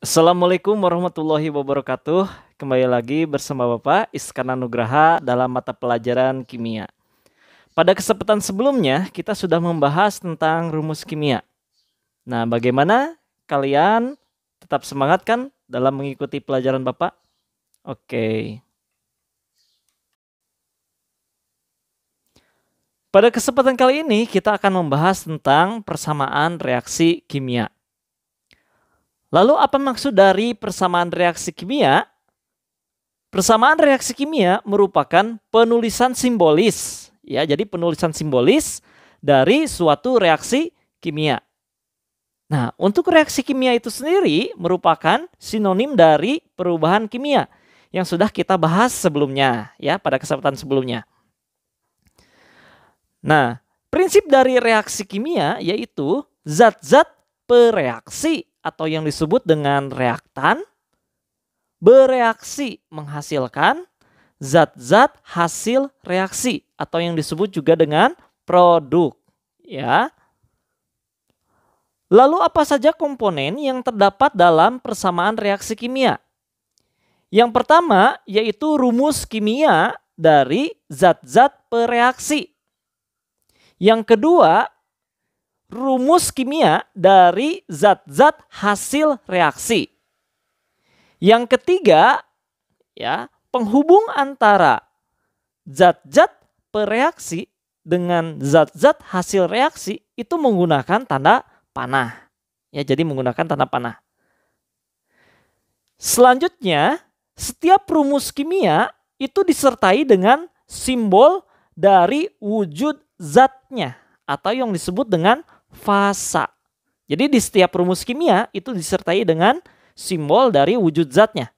Assalamualaikum warahmatullahi wabarakatuh. Kembali lagi bersama Bapak Iskana Nugraha dalam mata pelajaran kimia. Pada kesempatan sebelumnya kita sudah membahas tentang rumus kimia. Nah, bagaimana kalian tetap semangat kan dalam mengikuti pelajaran Bapak? Oke. Pada kesempatan kali ini kita akan membahas tentang persamaan reaksi kimia. Lalu apa maksud dari persamaan reaksi kimia? Persamaan reaksi kimia merupakan penulisan simbolis, ya. Jadi penulisan simbolis dari suatu reaksi kimia. Nah, untuk reaksi kimia itu sendiri merupakan sinonim dari perubahan kimia yang sudah kita bahas sebelumnya, ya, pada kesempatan sebelumnya. Nah, prinsip dari reaksi kimia yaitu zat-zat pereaksi atau yang disebut dengan reaktan bereaksi menghasilkan zat-zat hasil reaksi atau yang disebut juga dengan produk, ya. Lalu apa saja komponen yang terdapat dalam persamaan reaksi kimia? Yang pertama yaitu rumus kimia dari zat-zat pereaksi. Yang kedua, rumus kimia dari zat-zat hasil reaksi. Yang ketiga, ya, penghubung antara zat-zat pereaksi dengan zat-zat hasil reaksi itu menggunakan tanda panah. Ya, jadi menggunakan tanda panah. Selanjutnya, setiap rumus kimia itu disertai dengan simbol dari wujud zatnya atau yang disebut dengan fasa. Jadi di setiap rumus kimia itu disertai dengan simbol dari wujud zatnya.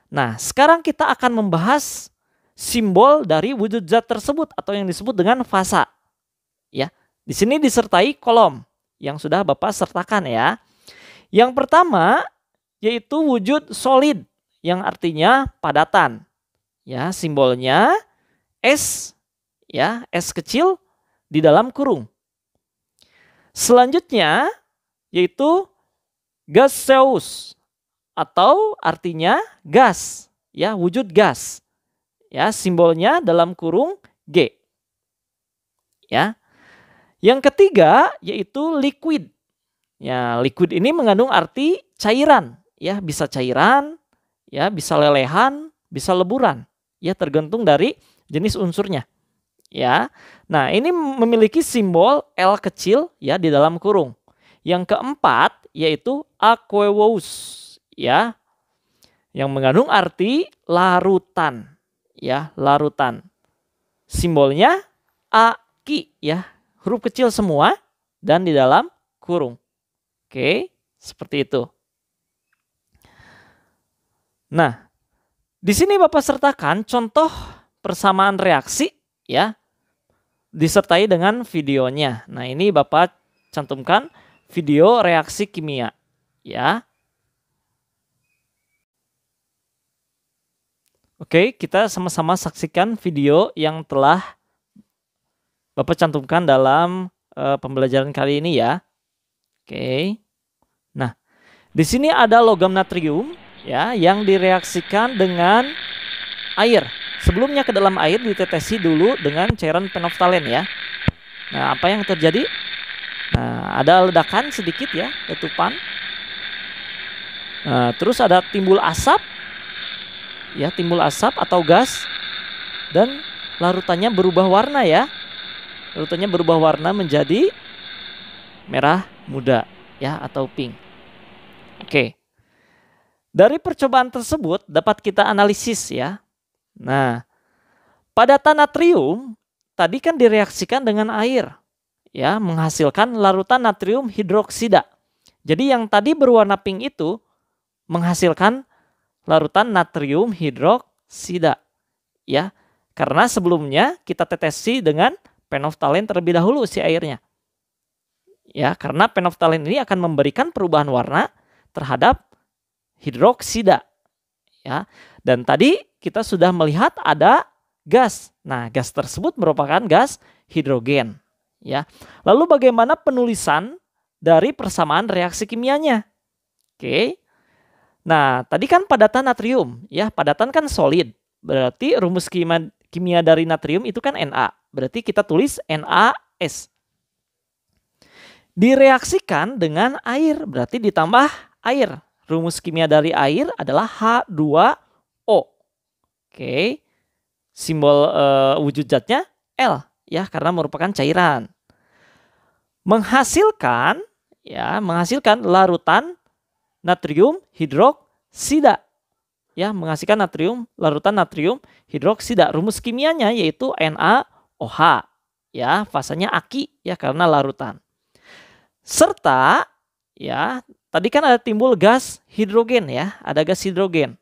Nah, sekarang kita akan membahas simbol dari wujud zat tersebut atau yang disebut dengan fasa. Ya, di sini disertai kolom yang sudah Bapak sertakan, ya. Yang pertama yaitu wujud solid yang artinya padatan. Ya, simbolnya S, ya, S kecil di dalam kurung. Selanjutnya yaitu gaseous atau artinya gas, ya, wujud gas. Ya, simbolnya dalam kurung G. Ya. Yang ketiga yaitu liquid. Ya, liquid ini mengandung arti cairan, ya, bisa cairan, ya, bisa lelehan, bisa leburan, ya, tergantung dari jenis unsurnya. Ya, nah ini memiliki simbol L kecil, ya, di dalam kurung. Yang keempat yaitu aqueous, ya, yang mengandung arti larutan, ya, larutan. Simbolnya AQ, ya, huruf kecil semua dan di dalam kurung. Oke, seperti itu. Nah, di sini Bapak sertakan contoh persamaan reaksi, ya, disertai dengan videonya. Nah, ini Bapak cantumkan video reaksi kimia, ya. Oke, kita sama-sama saksikan video yang telah Bapak cantumkan dalam pembelajaran kali ini, ya. Oke. Nah, di sini ada logam natrium, ya, yang direaksikan dengan air. Sebelumnya ke dalam air ditetesi dulu dengan cairan penoftalen, ya. Nah, apa yang terjadi? Nah, ada ledakan sedikit, ya, letupan. Nah, terus ada timbul asap, ya, timbul asap atau gas, dan larutannya berubah warna, ya. Larutannya berubah warna menjadi merah muda, ya, atau pink. Oke. Dari percobaan tersebut dapat kita analisis, ya. Nah, padatan natrium tadi kan direaksikan dengan air, ya, menghasilkan larutan natrium hidroksida. Jadi yang tadi berwarna pink itu menghasilkan larutan natrium hidroksida, ya, karena sebelumnya kita tetesi dengan penoftalen terlebih dahulu si airnya, ya, karena penoftalen ini akan memberikan perubahan warna terhadap hidroksida, ya. Dan tadi kita sudah melihat ada gas. Nah, gas tersebut merupakan gas hidrogen, ya. Lalu bagaimana penulisan dari persamaan reaksi kimianya? Oke. Nah, tadi kan padatan natrium, ya padatan kan solid. Berarti rumus kimia dari natrium itu kan Na. Berarti kita tulis NaS. Direaksikan dengan air, berarti ditambah air. Rumus kimia dari air adalah H2O. Oke, simbol wujud zatnya L, ya karena merupakan cairan. Menghasilkan larutan natrium hidroksida. Ya, menghasilkan larutan natrium hidroksida. Rumus kimianya yaitu NaOH. Ya, fasanya aki ya karena larutan. Serta ya, tadi kan ada timbul gas hidrogen ya, ada gas hidrogen.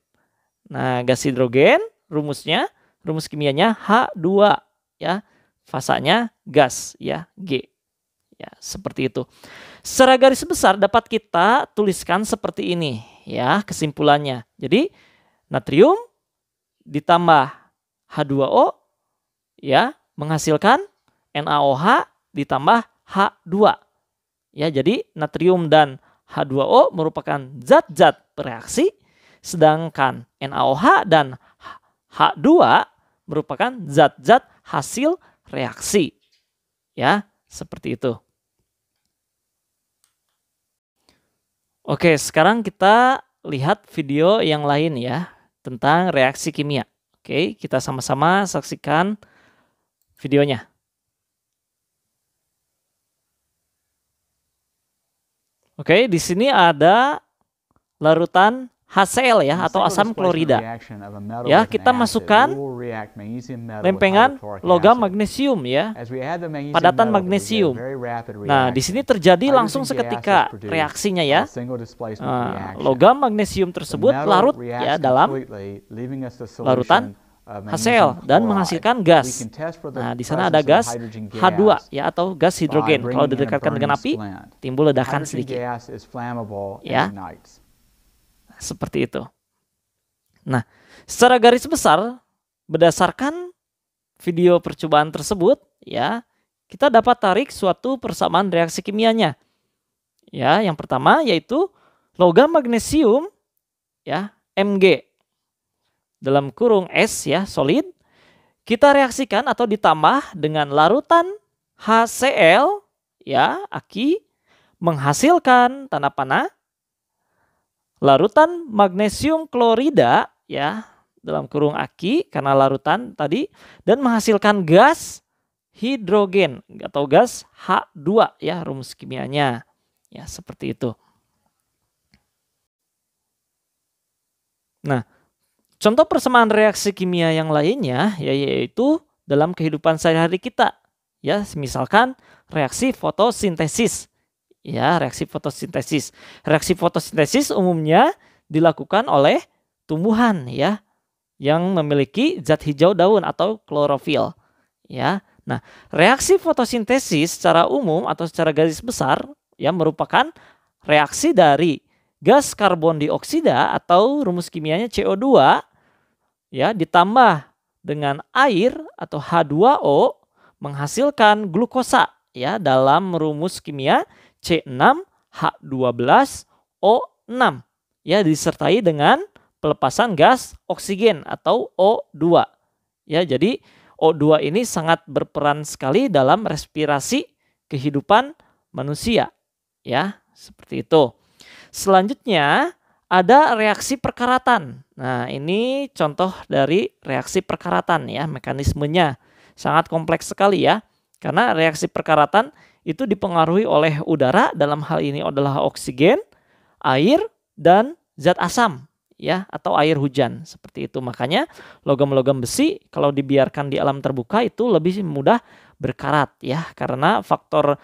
Nah, gas hidrogen rumus kimianya H2 ya. Fasanya gas ya, G. Ya, seperti itu. Secara garis besar dapat kita tuliskan seperti ini ya kesimpulannya. Jadi natrium ditambah H2O ya menghasilkan NaOH ditambah H2. Ya, jadi natrium dan H2O merupakan zat-zat bereaksi, sedangkan NaOH dan H2 merupakan zat-zat hasil reaksi. Ya, seperti itu. Oke, sekarang kita lihat video yang lain ya tentang reaksi kimia. Oke, kita sama-sama saksikan videonya. Oke, di sini ada larutan HCl ya atau asam klorida. Ya, kita masukkan lempengan logam magnesium ya, padatan magnesium. Nah, di sini terjadi langsung seketika reaksinya ya. Logam magnesium tersebut larut ya dalam larutan HCl dan menghasilkan gas. Nah, di sana ada gas H2 ya atau gas hidrogen. Kalau didekatkan dengan api, timbul ledakan sedikit. Ya. Seperti itu. Nah, secara garis besar berdasarkan video percobaan tersebut ya, kita dapat tarik suatu persamaan reaksi kimianya. Ya, yang pertama yaitu logam magnesium ya, Mg dalam kurung S ya, solid, kita reaksikan atau ditambah dengan larutan HCl ya, aki, menghasilkan tanda panah larutan magnesium klorida ya dalam kurung aki karena larutan tadi dan menghasilkan gas hidrogen atau gas H2 ya rumus kimianya ya seperti itu. Nah, contoh persamaan reaksi kimia yang lainnya yaitu dalam kehidupan sehari-hari kita ya, misalkan reaksi fotosintesis. Ya, reaksi fotosintesis. Reaksi fotosintesis umumnya dilakukan oleh tumbuhan ya yang memiliki zat hijau daun atau klorofil. Ya. Nah, reaksi fotosintesis secara umum atau secara garis besar ya merupakan reaksi dari gas karbon dioksida atau rumus kimianya CO2 ya ditambah dengan air atau H2O menghasilkan glukosa ya dalam rumus kimia C6H12O6 ya disertai dengan pelepasan gas oksigen atau O2. Ya, jadi O2 ini sangat berperan sekali dalam respirasi kehidupan manusia. Ya, seperti itu. Selanjutnya ada reaksi perkaratan. Nah, ini contoh dari reaksi perkaratan ya, mekanismenya sangat kompleks sekali ya. Karena reaksi perkaratan itu dipengaruhi oleh udara, dalam hal ini adalah oksigen, air, dan zat asam ya atau air hujan seperti itu. Makanya logam-logam besi kalau dibiarkan di alam terbuka itu lebih mudah berkarat ya karena faktor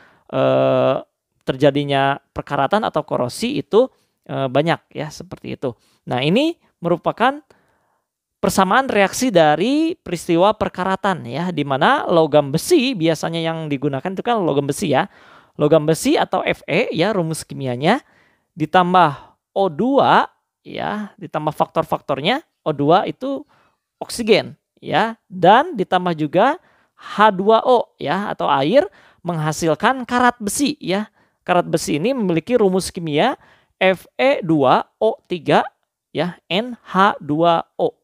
terjadinya perkaratan atau korosi itu banyak ya seperti itu. Nah, ini merupakan persamaan reaksi dari peristiwa perkaratan ya, di mana logam besi biasanya yang digunakan itu kan logam besi ya. Logam besi atau Fe ya rumus kimianya ditambah O2 ya, ditambah faktor-faktornya. O2 itu oksigen ya dan ditambah juga H2O ya atau air menghasilkan karat besi ya. Karat besi ini memiliki rumus kimia Fe2O3 ya, NH2O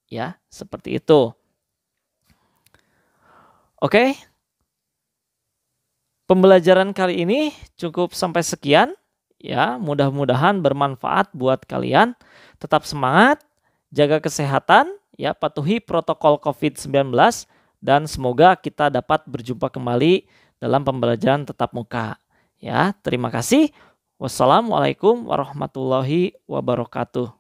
ya, seperti itu. Oke. Pembelajaran kali ini cukup sampai sekian ya, mudah-mudahan bermanfaat buat kalian. Tetap semangat, jaga kesehatan ya, patuhi protokol COVID-19 dan semoga kita dapat berjumpa kembali dalam pembelajaran tatap muka. Ya, terima kasih. Wassalamualaikum warahmatullahi wabarakatuh.